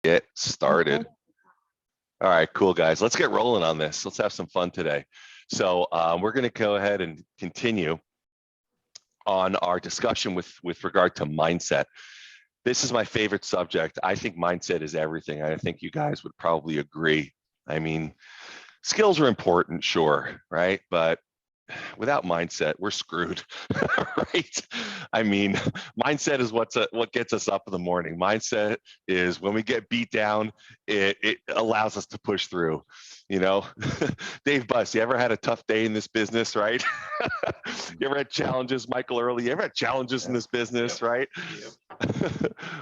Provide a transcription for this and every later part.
Get started. All right, cool guys. Let's get rolling on this. Let's have some fun today. So we're going to go ahead and continue on our discussion with regard to mindset. This is my favorite subject. I think mindset is everything. I think you guys would probably agree. I mean, skills are important, sure, right? But without mindset, we're screwed, right? I mean, mindset is what gets us up in the morning. Mindset is when we get beat down, it allows us to push through. You know, Dave Buss, you ever had a tough day in this business, right? You ever had challenges, Michael Early? You ever had challenges in this business, right?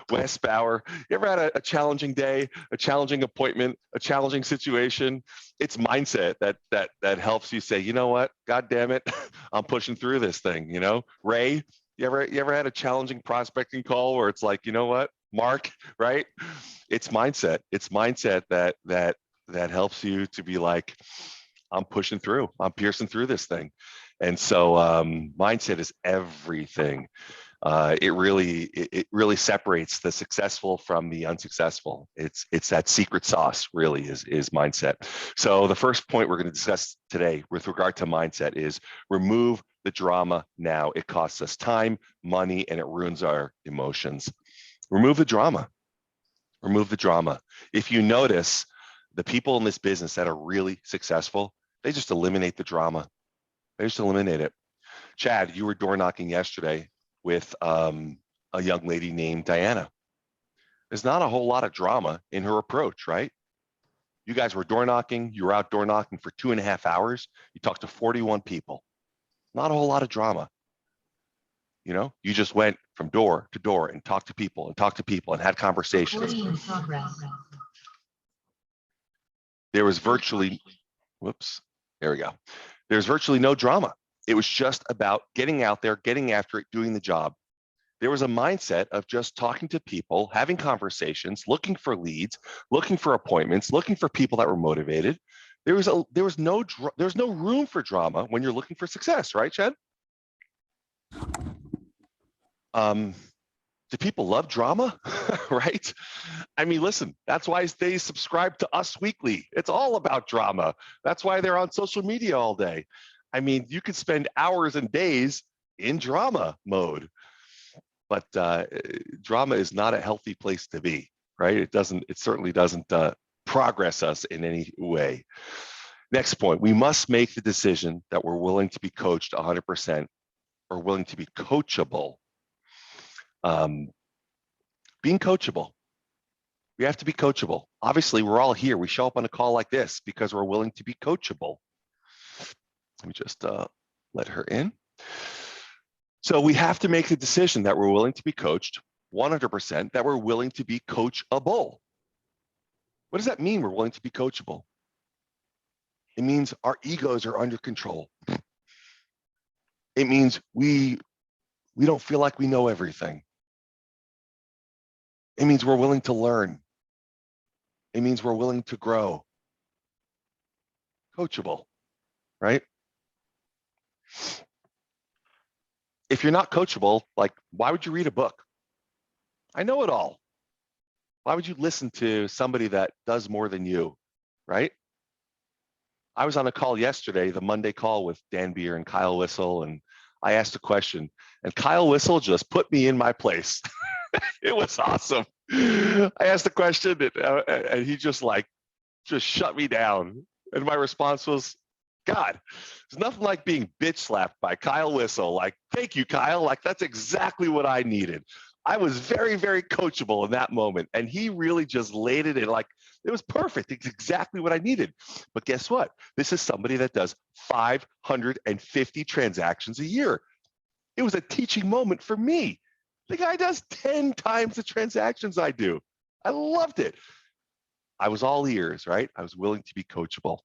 Wes Bauer, you ever had a challenging day, a challenging appointment, a challenging situation? It's mindset that helps you say, you know what, God damn it, I'm pushing through this thing. You know, Ray, you ever had a challenging prospecting call where it's like, you know what, Mark, right? It's mindset. It's mindset that helps you to be like, I'm pushing through. I'm piercing through this thing. And so mindset is everything. It really separates the successful from the unsuccessful. It's that secret sauce, really, is mindset. So the first point we're going to discuss today with regard to mindset is remove the drama now. It costs us time, money, and it ruins our emotions. Remove the drama. Remove the drama. If you notice, the people in this business that are really successful, they just eliminate the drama. They just eliminate it. Chad, you were door knocking yesterday with a young lady named Diana. There's not a whole lot of drama in her approach, right? You guys were door knocking. You were out door knocking for 2.5 hours. You talked to 41 people. Not a whole lot of drama. You know, you just went from door to door and talked to people and had conversations. There was virtually, whoops, there we go. There's virtually no drama. It was just about getting out there, getting after it, doing the job. There was a mindset of just talking to people, having conversations, looking for leads, looking for appointments, looking for people that were motivated. There was no room for drama when you're looking for success, right, Chad? Do people love drama, right? I mean, listen, that's why they subscribe to Us Weekly. It's all about drama. That's why they're on social media all day. I mean, you could spend hours and days in drama mode, but drama is not a healthy place to be, right? It certainly doesn't progress us in any way. Next point, we must make the decision that we're willing to be coached 100% or willing to be coachable. Being coachable. We have to be coachable. Obviously, we're all here. We show up on a call like this because we're willing to be coachable. Let me just let her in. So we have to make the decision that we're willing to be coached 100%, that we're willing to be coachable. What does that mean, we're willing to be coachable? It means our egos are under control. It means we don't feel like we know everything. It means we're willing to learn. It means we're willing to grow. Coachable, right? If you're not coachable, like, why would you read a book? I know it all. Why would you listen to somebody that does more than you, right? I was on a call yesterday, the Monday call with Dan Beer and Kyle Whistle, and I asked a question, and Kyle Whistle just put me in my place. It was awesome. I asked a question, and he just shut me down. And my response was, God, there's nothing like being bitch slapped by Kyle Whistle. Like, thank you, Kyle. Like, that's exactly what I needed. I was very, very coachable in that moment. And he really just laid it in, like, it was perfect. It's exactly what I needed. But guess what? This is somebody that does 550 transactions a year. It was a teaching moment for me. The guy does 10 times the transactions I do. I loved it. I was all ears, right? I was willing to be coachable.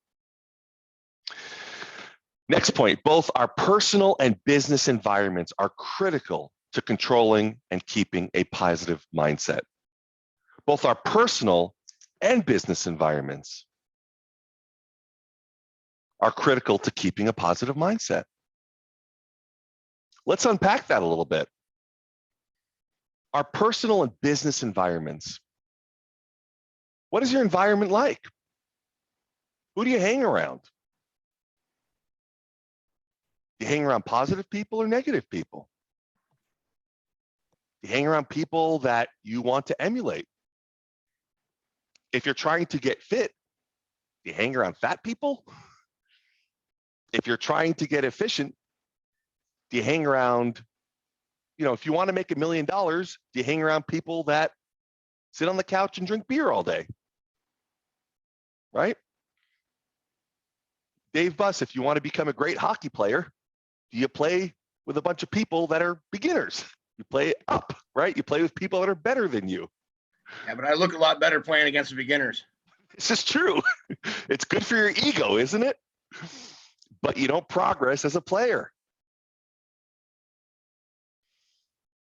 Next point, both our personal and business environments are critical to controlling and keeping a positive mindset. Both our personal and business environments are critical to keeping a positive mindset. Let's unpack that a little bit. Our personal and business environments. What is your environment like? Who do you hang around? Do you hang around positive people or negative people? Do you hang around people that you want to emulate? If you're trying to get fit, do you hang around fat people? If you're trying to get efficient, do you hang around, if you want to make $1 million, do you hang around people that sit on the couch and drink beer all day? Right? Dave Buss, if you want to become a great hockey player, do you play with a bunch of people that are beginners? You play up, right? You play with people that are better than you. Yeah, but I look a lot better playing against the beginners. This is true. It's good for your ego, isn't it? But you don't progress as a player.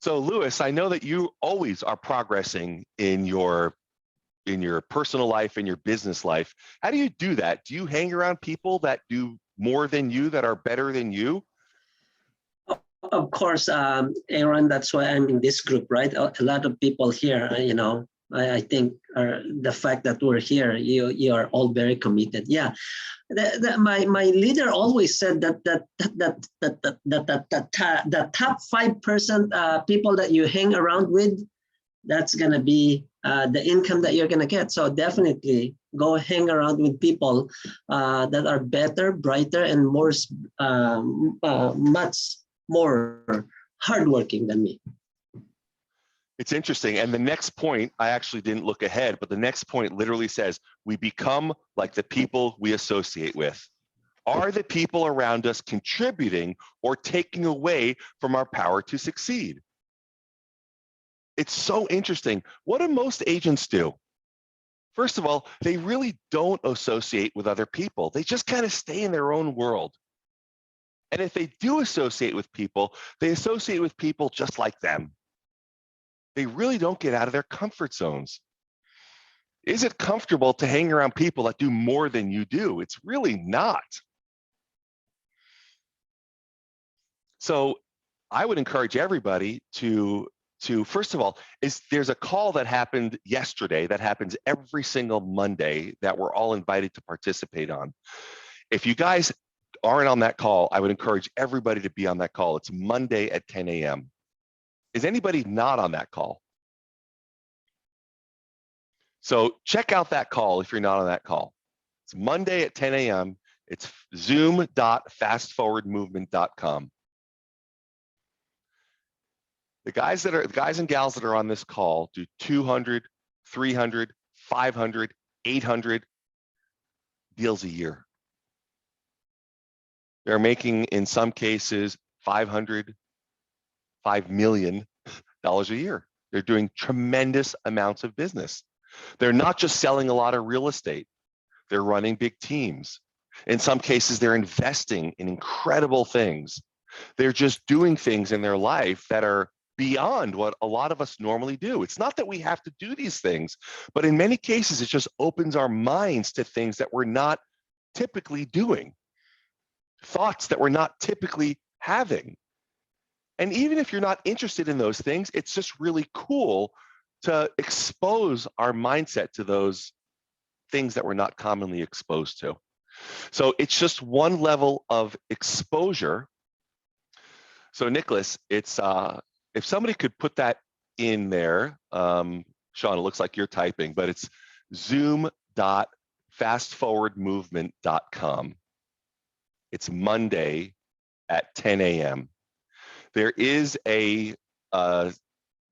So, Lewis, I know that you always are progressing in your personal life and your business life. How do you do that? Do you hang around people that do more than you, that are better than you? Of course, Aaron, that's why I'm in this group, right? A lot of people here, I think the fact that we're here, you are all very committed. Yeah, my leader always said that the top 5% people that you hang around with, that's gonna be the income that you're gonna get. So definitely go hang around with people that are better, brighter, and more much more hardworking than me. It's interesting. And the next point, I actually didn't look ahead, but the next point literally says, we become like the people we associate with. Are the people around us contributing or taking away from our power to succeed? It's so interesting. What do most agents do? First of all, they really don't associate with other people. They just kind of stay in their own world. And if they do associate with people, they associate with people just like them. They really don't get out of their comfort zones. Is it comfortable to hang around people that do more than you do? It's really not. So I would encourage everybody to first of all, there's a call that happened yesterday that happens every single Monday that we're all invited to participate on. If you guys aren't on that call, I would encourage everybody to be on that call. It's Monday at 10 a.m. Is anybody not on that call? So check out that call if you're not on that call. It's Monday at 10 a.m. It's zoom.fastforwardmovement.com. The guys and gals that are on this call do 200, 300, 500, 800 deals a year. They're making, in some cases, $5 million a year. They're doing tremendous amounts of business. They're not just selling a lot of real estate. They're running big teams. In some cases, they're investing in incredible things. They're just doing things in their life that are beyond what a lot of us normally do. It's not that we have to do these things, but in many cases, it just opens our minds to things that we're not typically doing, thoughts that we're not typically having. And even if you're not interested in those things, it's just really cool to expose our mindset to those things that we're not commonly exposed to. So it's just one level of exposure. So Nicholas, it's if somebody could put that in there, Sean, it looks like you're typing, but it's zoom.fastforwardmovement.com. It's Monday at 10 a.m. There is a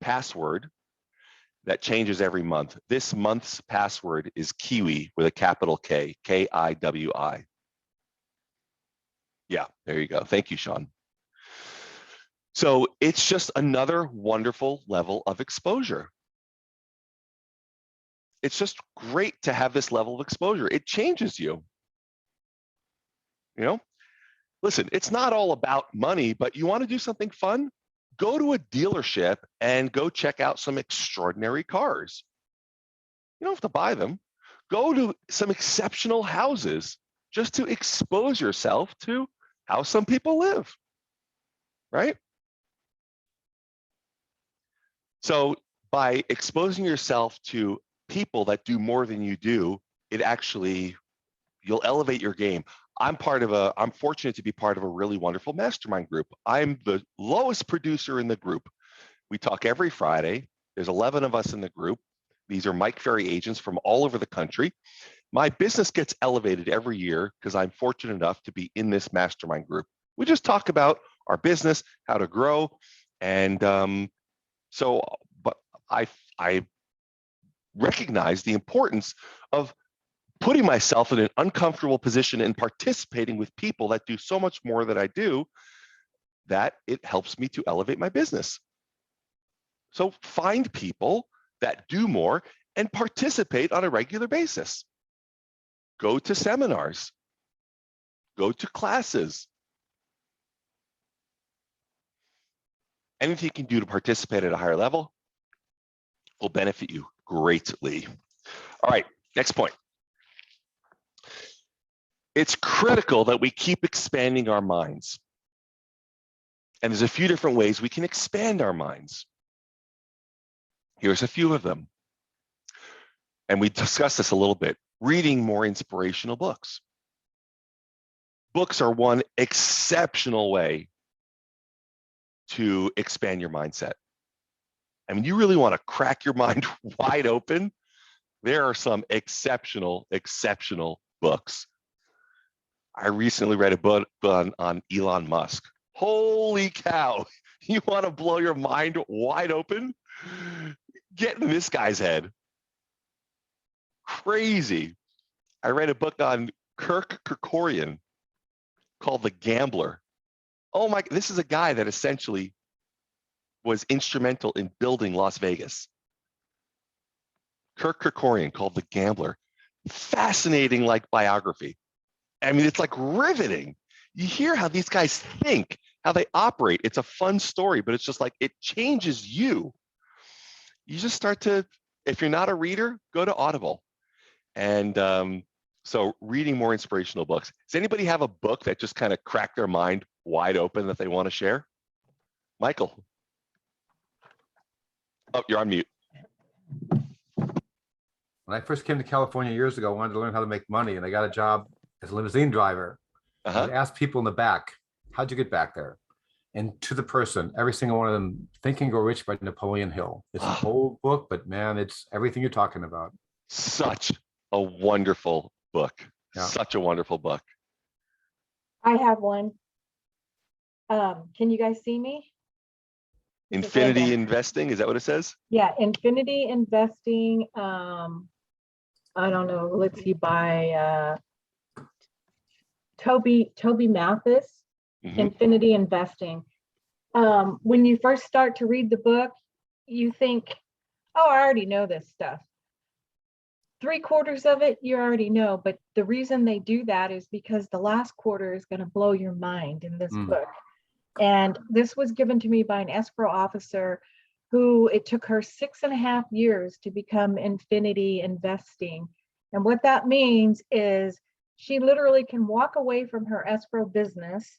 password that changes every month. This month's password is Kiwi with a capital K, K-I-W-I. Yeah, there you go. Thank you, Sean. So it's just another wonderful level of exposure. It's just great to have this level of exposure. It changes you. Listen, it's not all about money, but you want to do something fun? Go to a dealership and go check out some extraordinary cars. You don't have to buy them. Go to some exceptional houses just to expose yourself to how some people live, right? So by exposing yourself to people that do more than you do, it actually, you'll elevate your game. I'm fortunate to be part of a really wonderful mastermind group. I'm the lowest producer in the group. We talk every Friday. There's 11 of us in the group. These are Mike Ferry agents from all over the country. My business gets elevated every year because I'm fortunate enough to be in this mastermind group. We just talk about our business, how to grow. And but I recognize the importance of putting myself in an uncomfortable position and participating with people that do so much more than I do, that it helps me to elevate my business. So find people that do more and participate on a regular basis. Go to seminars, go to classes. Anything you can do to participate at a higher level will benefit you greatly. All right, next point. It's critical that we keep expanding our minds. And there's a few different ways we can expand our minds. Here's a few of them. And we discussed this a little bit. Reading more inspirational books. Books are one exceptional way to expand your mindset. I mean, you really want to crack your mind wide open. There are some exceptional books. I recently read a book on Elon Musk. Holy cow. You want to blow your mind wide open? Get in this guy's head. Crazy. I read a book on Kirk Kerkorian called The Gambler. Oh my, this is a guy that essentially was instrumental in building Las Vegas. Kirk Kerkorian called The Gambler. Fascinating, like, biography. I mean, it's like riveting. You hear how these guys think, how they operate. It's a fun story, but it's just like, it changes you. You just start to, if you're not a reader, go to Audible. And so reading more inspirational books. Does anybody have a book that just kind of cracked their mind wide open that they want to share? Michael. Oh, you're on mute. When I first came to California years ago, I wanted to learn how to make money, and I got a job as a limousine driver. I would ask people in the back, how'd you get back there? And to the person, every single one of them, Think and Grow Rich by Napoleon Hill. It's an old book, but man, it's everything you're talking about. Such a wonderful book. Yeah. Such a wonderful book. I have one. Can you guys see me? Infinity Investing, is that what it says? Yeah, Infinity Investing. I don't know. Let's see, by Toby Mathis. Infinity Investing. When you first start to read the book, you think, oh, I already know this stuff. 3/4 of it you already know, but the reason they do that is because the last quarter is going to blow your mind in this book. And this was given to me by an escrow officer who it took her 6.5 years to become Infinity Investing. And what that means is she literally can walk away from her escrow business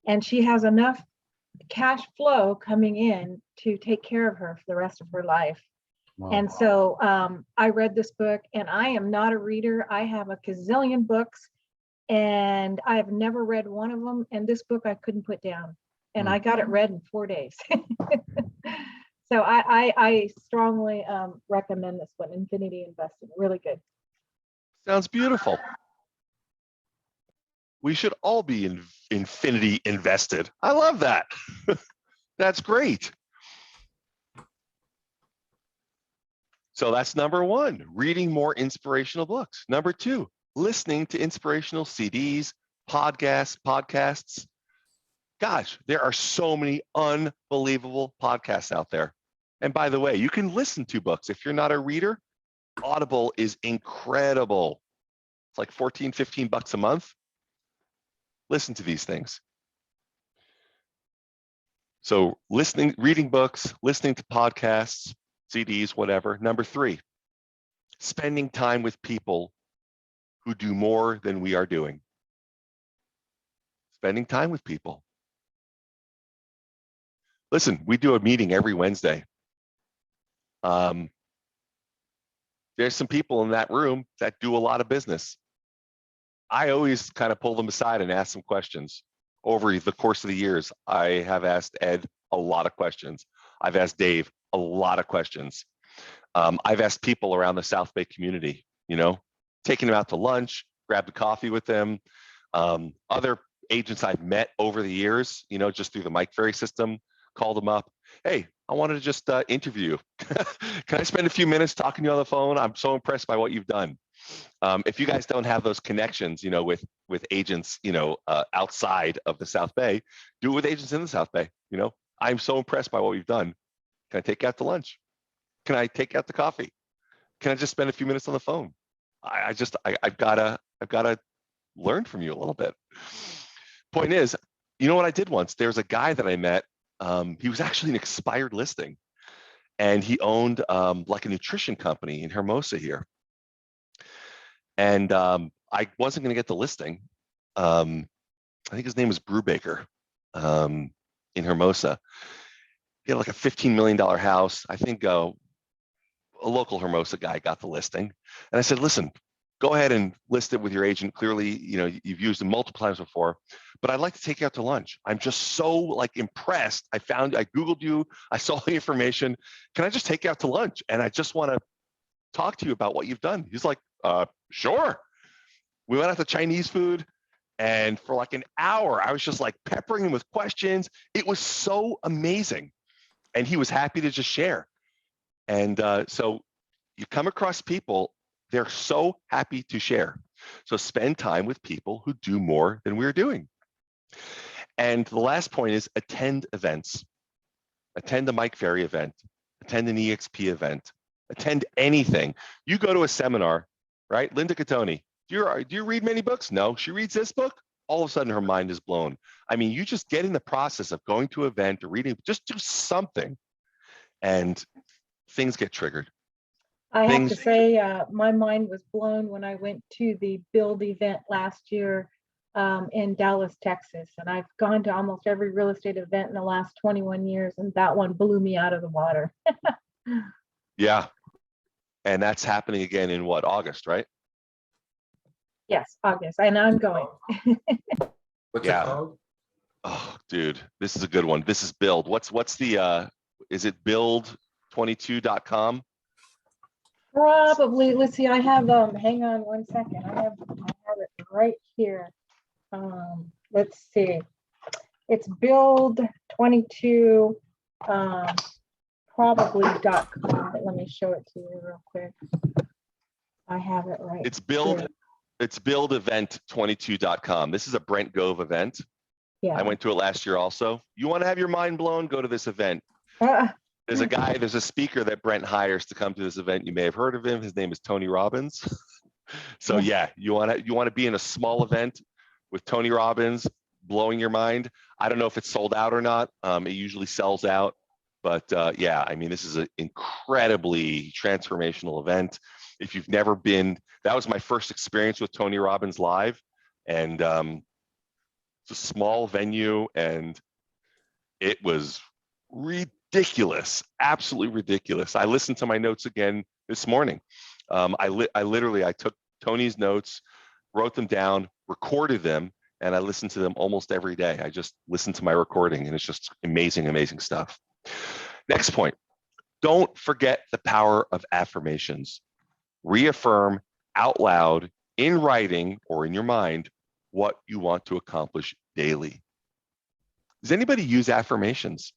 and she has enough cash flow coming in to take care of her for the rest of her life. Wow. And so I read this book, and I am not a reader. I have a gazillion books and I've never read one of them. And this book I couldn't put down, and I got it read in 4 days. So I strongly recommend this one, Infinity Investing. Really good. Sounds beautiful. We should all be in infinity invested. I love that. That's great. So that's number one, reading more inspirational books. Number two, listening to inspirational CDs, podcasts. Gosh, there are so many unbelievable podcasts out there. And by the way, you can listen to books. If you're not a reader, Audible is incredible. It's like 14, 15 bucks a month. Listen to these things. So reading books, listening to podcasts, CDs, whatever. Number three, spending time with people who do more than we are doing. Spending time with people. Listen, we do a meeting every Wednesday. there's some people in that room that do a lot of business. I always kind of pull them aside and ask some questions. Over the course of the years, I have asked Ed a lot of questions. I've asked Dave a lot of questions. I've asked people around the South Bay community, taking them out to lunch, grabbed a coffee with them. Other agents I've met over the years, just through the Mike Ferry system, called them up. Hey, I wanted to just interview you. Can I spend a few minutes talking to you on the phone? I'm so impressed by what you've done. If you guys don't have those connections, with agents, outside of the South Bay, do it with agents in the South Bay. I'm so impressed by what we've done. Can I take you out to lunch? Can I take you out to coffee? Can I just spend a few minutes on the phone? I've gotta learn from you a little bit. Point is, what I did once? There's a guy that I met. He was actually an expired listing, and he owned like a nutrition company in Hermosa here. And I wasn't going to get the listing. I think his name was Brubaker in Hermosa. He had like a $15 million house. I think a local Hermosa guy got the listing. And I said, listen, go ahead and list it with your agent. Clearly, you've used them multiple times before, but I'd like to take you out to lunch. I'm just so impressed. I Googled you. I saw the information. Can I just take you out to lunch? And I just want to talk to you about what you've done. He's like, sure. We went out to Chinese food, and for like an hour, I was just peppering him with questions. It was so amazing. And he was happy to just share. And so you come across people, they're so happy to share. So spend time with people who do more than we're doing. And the last point is attend events. Attend a Mike Ferry event, attend an EXP event, attend anything. You go to a seminar, right? Linda Catoni, do you read many books? No, she reads this book. All of a sudden her mind is blown. I mean, you just get in the process of going to an event or reading, just do something and things get triggered. I have to say, my mind was blown when I went to the Build event last year in Dallas, Texas. And I've gone to almost every real estate event in the last 21 years, and that one blew me out of the water. Yeah. And that's happening again in what, August, right? Yes, August, and I'm going. What's it called? Oh, dude, this is a good one. This is Build. What's the, is it build22.com? Probably. Let's see. I have hang on one second. I have it right here. Let's see. It's build 22 probably.com. Let me show it to you real quick. I have it right. It's Build. here. It's buildevent22.com. This is a Brent Gove event. Yeah. I went to it last year also. You want to have your mind blown? Go to this event. There's a speaker that Brent hires to come to this event. You may have heard of him. His name is Tony Robbins. So yeah, you want to be in a small event with Tony Robbins, blowing your mind. I don't know if it's sold out or not. It usually sells out, but yeah, I mean, this is an incredibly transformational event. If you've never been, that was my first experience with Tony Robbins live, and it's a small venue, and it was ridiculous, absolutely ridiculous. I listened to my notes again this morning. I took Tony's notes, wrote them down, recorded them, and I listen to them almost every day. I just listen to my recording, and it's just amazing, amazing stuff. Next point, don't forget the power of affirmations. Reaffirm out loud, in writing, or in your mind, what you want to accomplish daily. Does anybody use affirmations?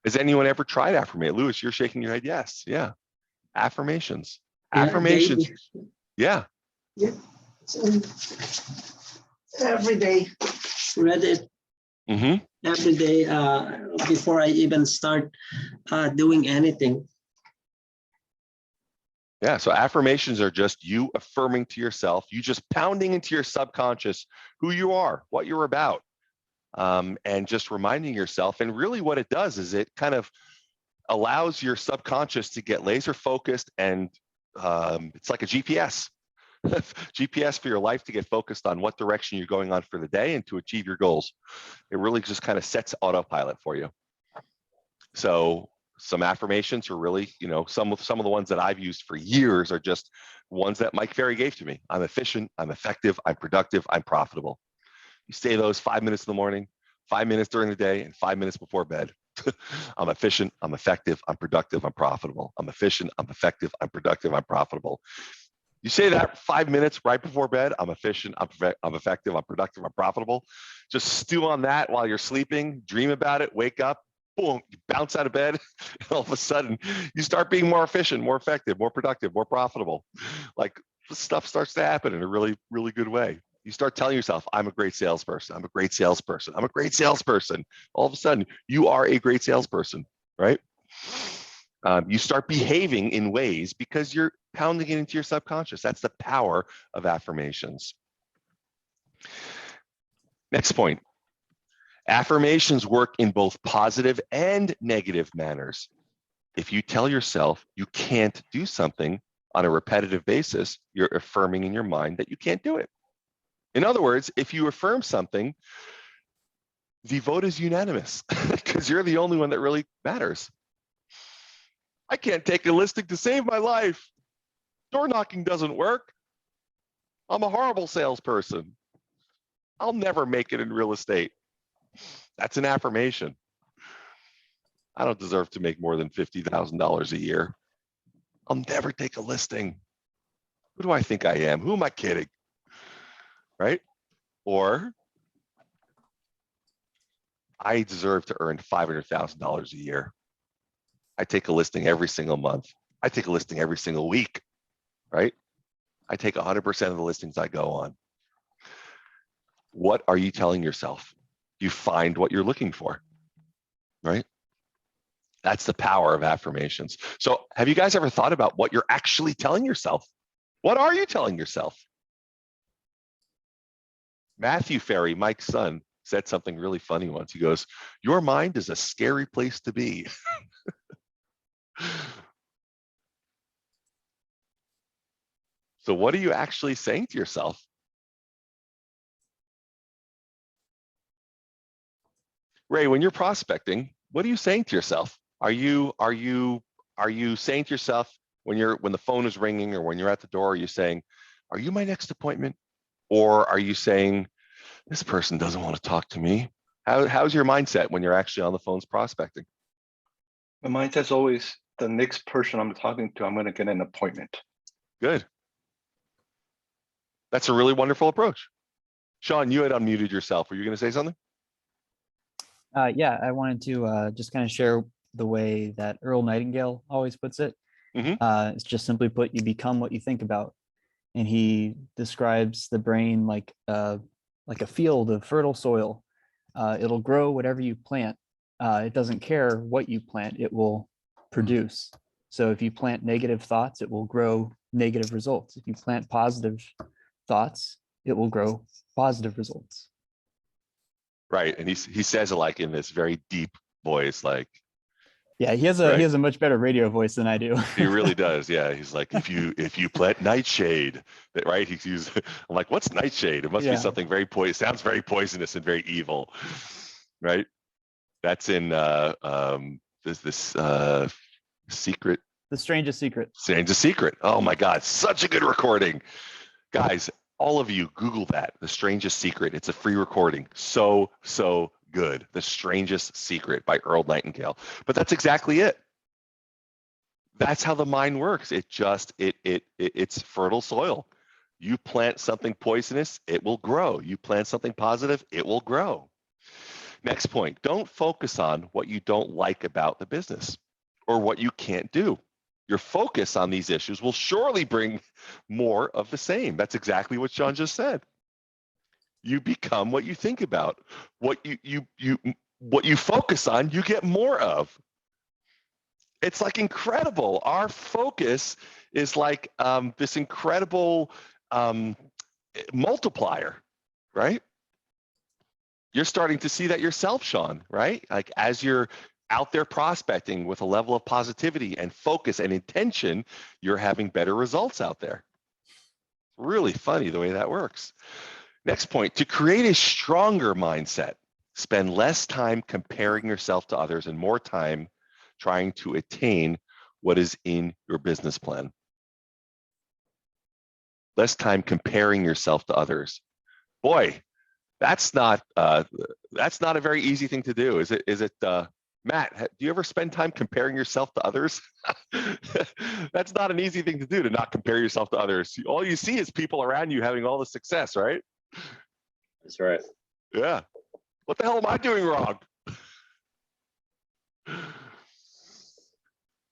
Has anyone ever tried affirmation? Louis, you're shaking your head. Yes. Yeah. Affirmations. Yeah, Affirmations. daily. Yeah. Yeah. Every day. Read it every day before I even start doing anything. Yeah. So affirmations are just you affirming to yourself, you just pounding into your subconscious who you are, what you're about, and just reminding yourself. And really what it does is it kind of allows your subconscious to get laser focused, and it's like a GPS. GPS for your life to get focused on what direction you're going on for the day and to achieve your goals. It really just kind of sets autopilot for you. So some affirmations are really, some of the ones that I've used for years are just ones that Mike Ferry gave to me. I'm efficient, I'm effective, I'm productive, I'm profitable. You say those 5 minutes in the morning, 5 minutes during the day, and 5 minutes before bed. I'm efficient, I'm effective, I'm productive, I'm profitable. I'm efficient, I'm effective, I'm productive, I'm profitable. You say that 5 minutes right before bed, I'm efficient, I'm effective, I'm productive, I'm profitable. Just stew on that while you're sleeping, dream about it, wake up, boom, you bounce out of bed, and all of a sudden you start being more efficient, more effective, more productive, more profitable. Like stuff starts to happen in a really, really good way. You start telling yourself, I'm a great salesperson, I'm a great salesperson, I'm a great salesperson. All of a sudden, you are a great salesperson, right? You start behaving in ways because you're pounding it into your subconscious. That's the power of affirmations. Next point. Affirmations work in both positive and negative manners. If you tell yourself you can't do something on a repetitive basis, you're affirming in your mind that you can't do it. In other words, if you affirm something, the vote is unanimous because you're the only one that really matters. I can't take a listing to save my life. Door knocking doesn't work. I'm a horrible salesperson. I'll never make it in real estate. That's an affirmation. I don't deserve to make more than $50,000 a year. I'll never take a listing. Who do I think I am? Who am I kidding? Right? Or I deserve to earn $500,000 a year. I take a listing every single month. I take a listing every single week, right? I take 100% of the listings I go on. What are you telling yourself? You find what you're looking for, right? That's the power of affirmations. So have you guys ever thought about what you're actually telling yourself? What are you telling yourself? Matthew Ferry, Mike's son, said something really funny once. He goes, your mind is a scary place to be. So what are you actually saying to yourself? Ray, when you're prospecting, what are you saying to yourself? Are you saying to yourself when the phone is ringing or when you're at the door, are you saying, are you my next appointment? Or are you saying, this person doesn't want to talk to me? How's your mindset when you're actually on the phones prospecting? My mindset's always the next person I'm talking to, I'm going to get an appointment. Good. That's a really wonderful approach. Sean, you had unmuted yourself. Were you going to say something? Yeah, I wanted to just kind of share the way that Earl Nightingale always puts it. It's just simply put, you become what you think about. And he describes the brain like a field of fertile soil. It'll grow whatever you plant. It doesn't care what you plant, it will produce. So if you plant negative thoughts, it will grow negative results. If you plant positive thoughts, it will grow positive results. Right, and he says it like in this very deep voice, like. Yeah, he has a much better radio voice than I do. He really does. Yeah, he's like, if you plant nightshade, that right? I'm like, what's nightshade? It must be something very sounds very poisonous and very evil, right? That's in this secret. The Strangest Secret. Strangest Secret. Oh my God, such a good recording, guys. All of you, Google that. The Strangest Secret. It's a free recording. So good. The Strangest Secret by Earl Nightingale. But that's exactly it. That's how the mind works. It's fertile soil. You plant something poisonous, it will grow. You plant something positive, it will grow. Next point, don't focus on what you don't like about the business or what you can't do. Your focus on these issues will surely bring more of the same. That's exactly what Sean just said. You become what you think about. What you focus on, you get more of. It's like incredible. Our focus is like this incredible multiplier, right? You're starting to see that yourself, Sean, right? Like as you're out there prospecting with a level of positivity and focus and intention, you're having better results out there. Really funny the way that works. Next point, to create a stronger mindset, spend less time comparing yourself to others and more time trying to attain what is in your business plan. Less time comparing yourself to others. Boy, that's not a very easy thing to do, is it? Matt, do you ever spend time comparing yourself to others? That's not an easy thing to do, to not compare yourself to others. All you see is people around you having all the success, right? That's right. Yeah. What the hell am I doing wrong?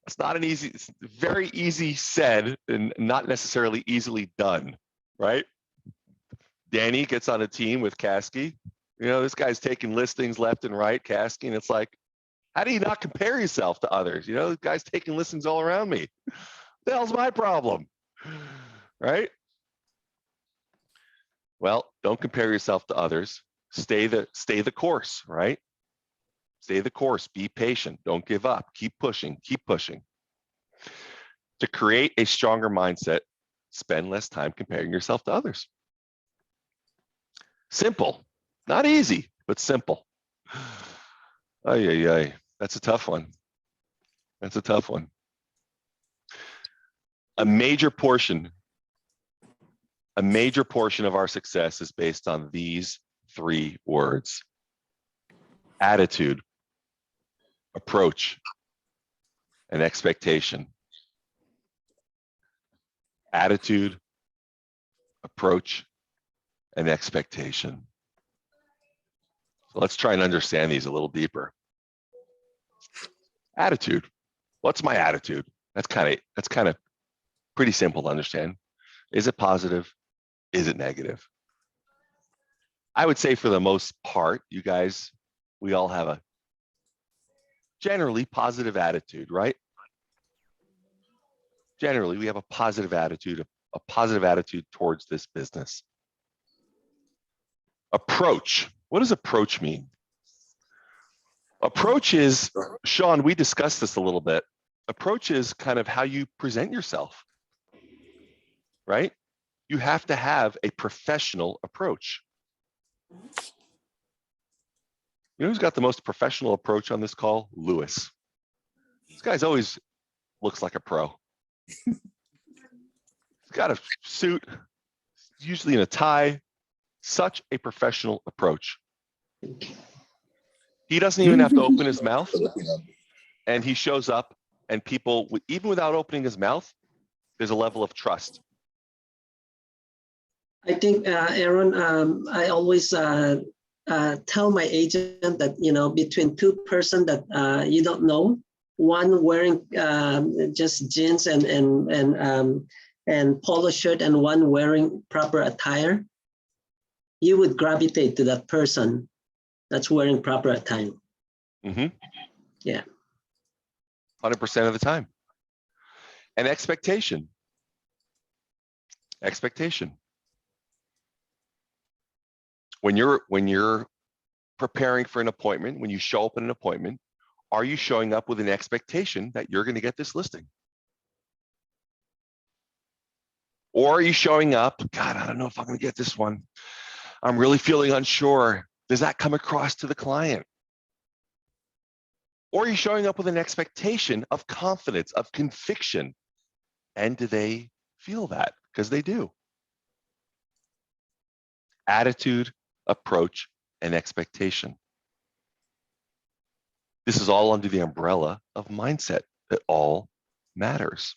It's not an easy, it's very easy said and not necessarily easily done, right? Danny gets on a team with Kasky. You know, this guy's taking listings left and right, Kasky, and it's like, how do you not compare yourself to others? You know, the guy's taking listings all around me. What the hell's my problem? Right? Well, don't compare yourself to others. Stay the course, right? Stay the course. Be patient. Don't give up. Keep pushing. Keep pushing. To create a stronger mindset, spend less time comparing yourself to others. Simple. Not easy, but simple. Ay, ay, ay. That's a tough one. That's a tough one. A major portion of our success is based on these 3 words: attitude, approach, and expectation. Attitude, approach, and expectation. So let's try and understand these a little deeper. Attitude. What's my attitude? That's kind of pretty simple to understand. Is it positive? Is it negative? I would say for the most part, you guys, we all have a generally positive attitude, right? Generally, we have a positive attitude towards this business. Approach. What does approach mean? Approach is, Sean, we discussed this a little bit. Approach is kind of how you present yourself, right? You have to have a professional approach. You know who's got the most professional approach on this call? Lewis. This guy's always looks like a pro. He's got a suit, usually in a tie. Such a professional approach. He doesn't even have to open his mouth, and he shows up, and people, even without opening his mouth, there's a level of trust. I think, Aaron, I always tell my agent that, you know, between 2 person that you don't know, one wearing just jeans and polo shirt, and one wearing proper attire, you would gravitate to that person that's wearing proper attire. Mm-hmm. Yeah. 100% of the time. And expectation. Expectation. When you're preparing for an appointment, when you show up at an appointment, are you showing up with an expectation that you're going to get this listing? Or are you showing up, God, I don't know if I'm going to get this one. I'm really feeling unsure. Does that come across to the client? Or are you showing up with an expectation of confidence, of conviction? And do they feel that? Because they do. Attitude, approach, and expectation. This is all under the umbrella of mindset. It all matters.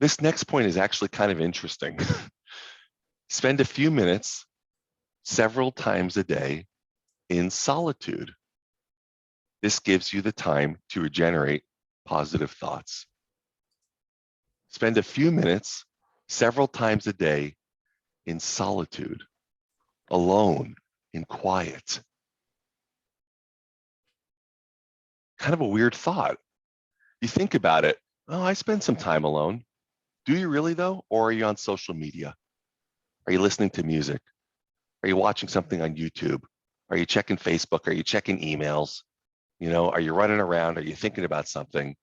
This next point is actually kind of interesting. Spend a few minutes several times a day in solitude. This gives you the time to regenerate positive thoughts. Spend a few minutes several times a day in solitude, alone, in quiet. Kind of a weird thought. You think about it, oh, I spend some time alone. Do you really though? Or are you on social media? Are you listening to music? Are you watching something on YouTube? Are you checking Facebook? Are you checking emails? You know, are you running around? Are you thinking about something?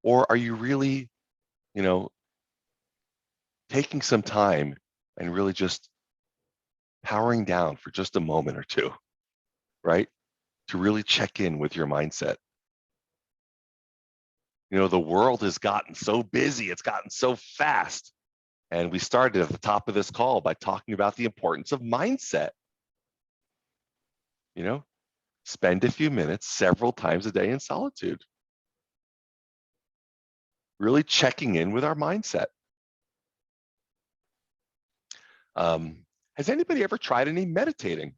Or are you really, you know, taking some time and really just powering down for just a moment or two, right? to really check in with your mindset. You know, the world has gotten so busy, it's gotten so fast. And we started at the top of this call by talking about the importance of mindset. You know, spend a few minutes several times a day in solitude, really checking in with our mindset. Has anybody ever tried any meditating?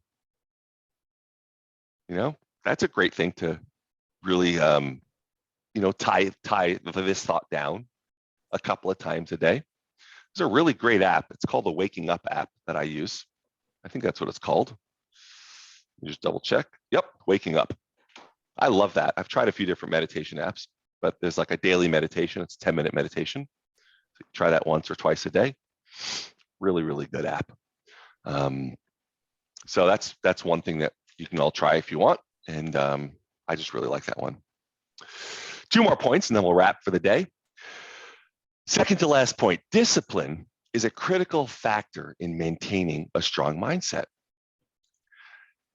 You know, that's a great thing to really, you know, tie this thought down a couple of times a day. There's a really great app. It's called the Waking Up app that I use. I think that's what it's called. You just double check. Yep, Waking Up. I love that. I've tried a few different meditation apps, but there's like a daily meditation. It's a 10-minute meditation. So try that once or twice a day. Really, really good app. So that's one thing that you can all try if you want. And I just really like that one. 2 more points and then we'll wrap for the day. Second to last point, discipline is a critical factor in maintaining a strong mindset.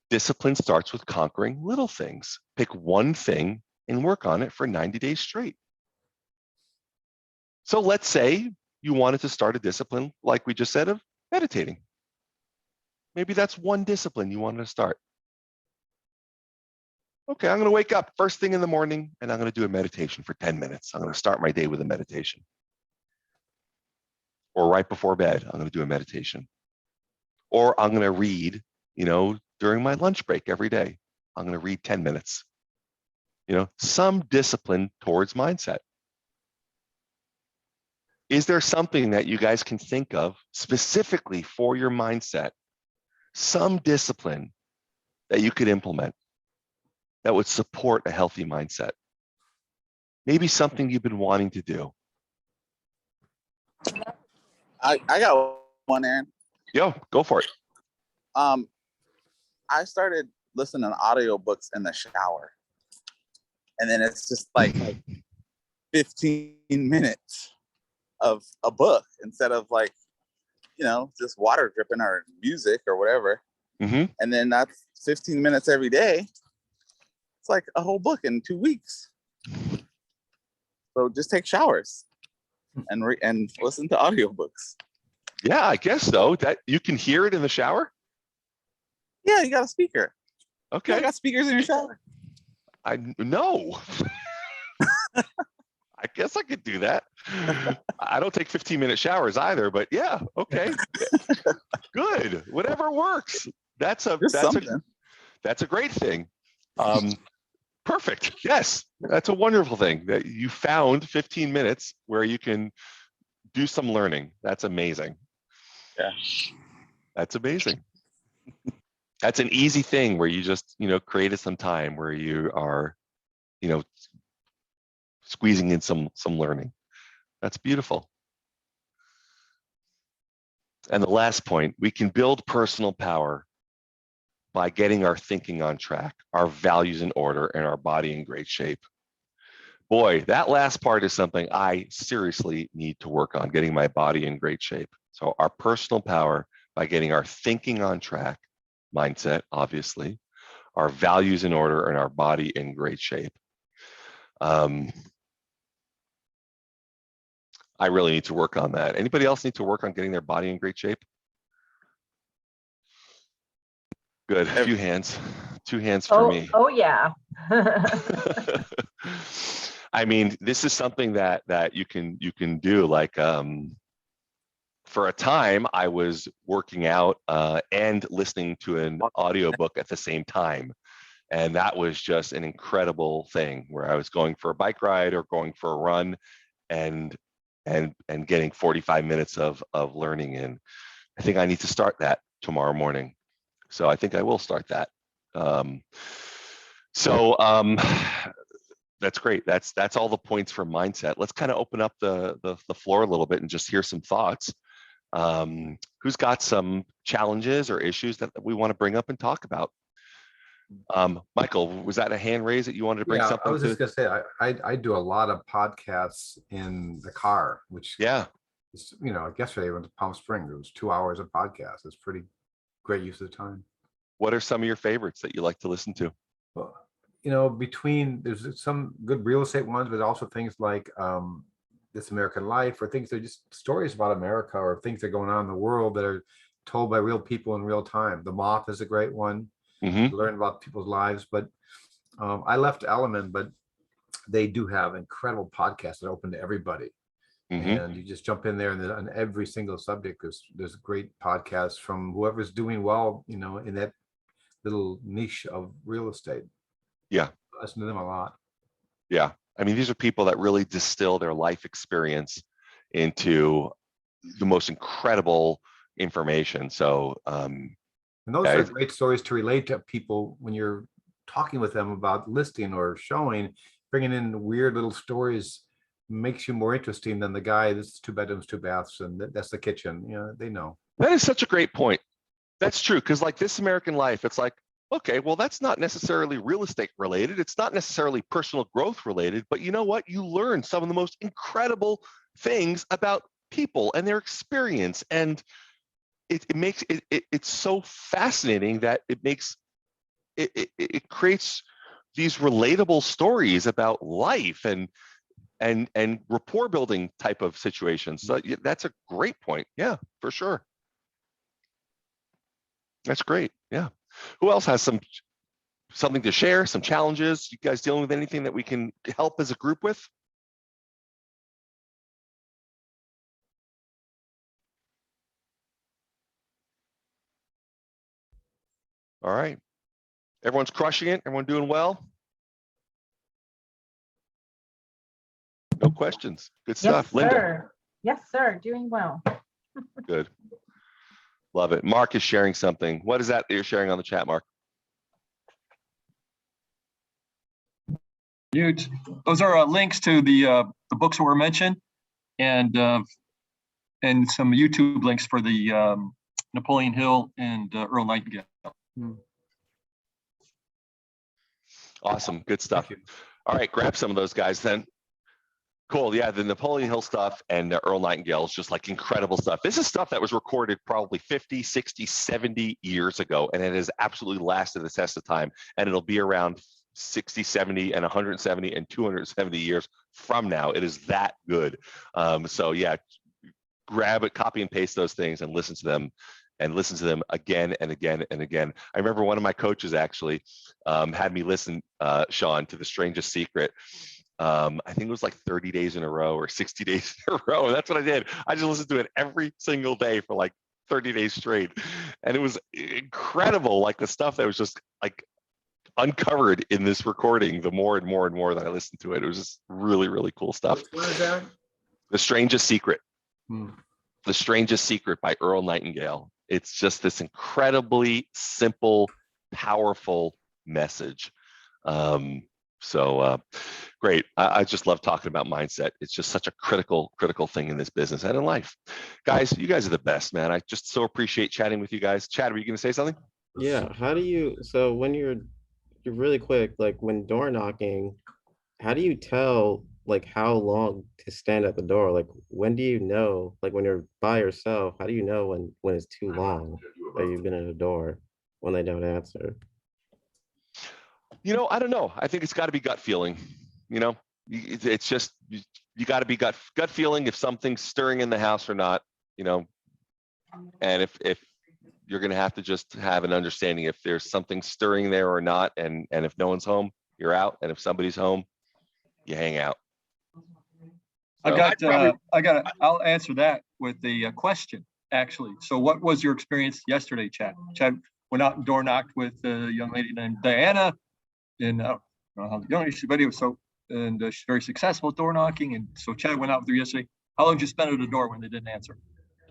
Discipline starts with conquering little things. Pick one thing and work on it for 90 days straight. So let's say you wanted to start a discipline, like we just said, of meditating. Maybe that's one discipline you wanted to start. Okay, I'm going to wake up first thing in the morning and I'm going to do a meditation for 10 minutes. I'm going to start my day with a meditation. Or right before bed, I'm going to do a meditation. Or I'm going to read, you know, during my lunch break every day. I'm going to read 10 minutes. You know, some discipline towards mindset. Is there something that you guys can think of specifically for your mindset? Some discipline that you could implement that would support a healthy mindset? Maybe something you've been wanting to do. I got one, Aaron. Yo, go for it. I started listening to audiobooks in the shower. And then it's just like 15 minutes of a book instead of like, you know, just water dripping or music or whatever. Mm-hmm. And then that's 15 minutes every day. It's like a whole book in 2 weeks. So just take showers and listen to audiobooks. Yeah, I guess so. That you can hear it in the shower? Yeah, you got a speaker. Okay. You got speakers in your shower. I know. I guess I could do that. I don't take 15-minute showers either, but yeah, okay. Good. Whatever works. That's a great thing. Perfect. Yes, that's a wonderful thing that you found 15 minutes where you can do some learning. That's amazing. Yeah. That's amazing. That's an easy thing where you just, you know, created some time where you are, you know, squeezing in some learning. That's beautiful. And the last point, we can build personal power by getting our thinking on track, our values in order, and our body in great shape. Boy, that last part is something I seriously need to work on, getting my body in great shape. So our personal power by getting our thinking on track, mindset, obviously, our values in order, and our body in great shape. I really need to work on that. Anybody else need to work on getting their body in great shape? Good, a few hands, 2 hands for me. Oh yeah. I mean, this is something that you can do. Like for a time, I was working out and listening to an audiobook at the same time. And that was just an incredible thing where I was going for a bike ride or going for a run and getting 45 minutes of learning in. I think I need to start that tomorrow morning. So I think I will start that. That's great. That's all the points for mindset. Let's kind of open up the floor a little bit and just hear some thoughts. Who's got some challenges or issues that we want to bring up and talk about? Michael, was that a hand raise that you wanted to bring something? I was just gonna say I do a lot of podcasts in the car, which is, you know, yesterday I went to Palm Springs. It was 2 hours of podcast. It's pretty great use of the time. What are some of your favorites that you like to listen to? you know, there's some good real estate ones, but also things like This American Life, or things that are just stories about America, or things that are going on in the world that are told by real people in real time. The Moth is a great one. Learn about people's lives. But I left Element, but they do have incredible podcasts that are open to everybody. And you just jump in there, and on every single subject, there's great podcasts from whoever's doing well, you know, in that little niche of real estate. Yeah. I listen to them a lot. Yeah. I mean, these are people that really distill their life experience into the most incredible information. So, and those are great stories to relate to people when you're talking with them about listing or showing. Bringing in weird little stories makes you more interesting than the guy, this is 2 bedrooms, 2 baths, and that's the kitchen. You know, they know. That is such a great point. That's true. Because like This American Life, it's like, okay, well, that's not necessarily real estate related. It's not necessarily personal growth related, but you know what? You learn some of the most incredible things about people and their experience. And it makes it's so fascinating that it creates these relatable stories about life and rapport building type of situations. So that's a great point. Yeah, for sure. That's great. Yeah. Who else has something to share, some challenges? You guys dealing with anything that we can help as a group with? All right. Everyone's crushing it. Everyone doing well? No questions. Good stuff. Yes, Linda. sir. Yes, sir. Doing well. Good. Love it. Mark is sharing something. What is that you're sharing on the chat, Mark? Those are links to the books that were mentioned, and some YouTube links for the Napoleon Hill and Earl Nightingale. Awesome. Good stuff. All right, grab some of those guys then. Cool. Yeah, the Napoleon Hill stuff and the Earl Nightingale is just like incredible stuff. This is stuff that was recorded probably 50, 60, 70 years ago, and it has absolutely lasted the test of time. And it'll be around 60, 70, and 170 and 270 years from now. It is that good. So yeah, grab it, copy and paste those things and listen to them. And listen to them again and again and again. I remember one of my coaches actually had me listen, Sean, to The Strangest Secret. I think it was like 30 days in a row or 60 days in a row. And that's what I did. I just listened to it every single day for like 30 days straight. And it was incredible, like the stuff that was just like uncovered in this recording, the more and more and more that I listened to it. It was just really, really cool stuff. What is that? The Strangest Secret. The Strangest Secret by Earl Nightingale. It's just this incredibly simple, powerful message. Great. I just love talking about mindset. It's just such a critical thing in this business and in life. Guys, you guys are the best, man. I just so appreciate chatting with you guys. Chad, were you going to say something? Yeah. How do you, so when you're really quick, like when door knocking, how do you tell like how long to stand at the door? Like when do you know, like when you're by yourself, how do you know when it's too long that you've been at a door when they don't answer? You know, I don't know. I think it's got to be gut feeling. You know, it's just you got to be gut feeling if something's stirring in the house or not. You know, and if you're going to have to just have an understanding if there's something stirring there or not, and if no one's home, you're out, and if somebody's home, you hang out. So, I'll answer that with the question actually. So, what was your experience yesterday, Chad? Chad went out and door knocked with a young lady named Diana. And I don't know how young she video. So, and she's very successful at door knocking. And so Chad went out with her yesterday. How long did you spend at the door when they didn't answer?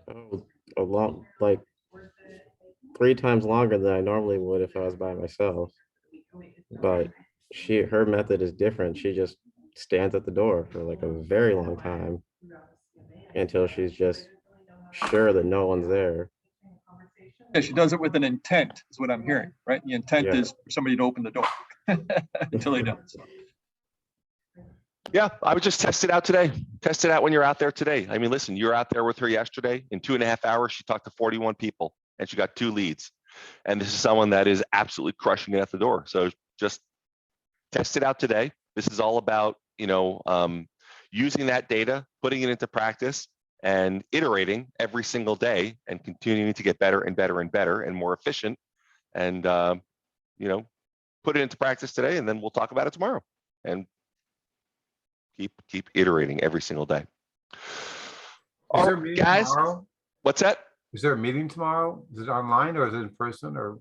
Oh, a long, like 3 times longer than I normally would if I was by myself. But her method is different. She just stands at the door for like a very long time until she's just sure that no one's there. Yeah, she does it with an intent, is what I'm hearing, right? The intent is for somebody to open the door until they don't. So. Yeah, I would just test it out today. Test it out when you're out there today. I mean, listen, you're out there with her yesterday. In 2.5 hours, she talked to 41 people and she got 2 leads. And this is someone that is absolutely crushing it at the door. So just test it out today. This is all about, using that data, putting it into practice, and iterating every single day and continuing to get better and better and better and more efficient. And, put it into practice today, and then we'll talk about it tomorrow and keep iterating every single day. Is there a All right, meeting guys, tomorrow? what's that? Is there a meeting tomorrow? Is it online or is it in person or?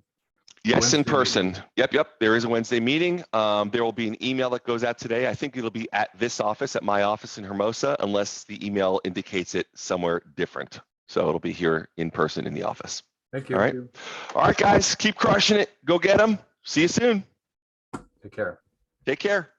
Yes, in Wednesday person. meeting? Yep. There is a Wednesday meeting. There will be an email that goes out today. I think it'll be at this office, at my office in Hermosa, unless the email indicates it somewhere different. So it'll be here in person in the office. Thank you. All right. All right, guys, keep crushing it. Go get them. See you soon. Take care. Take care.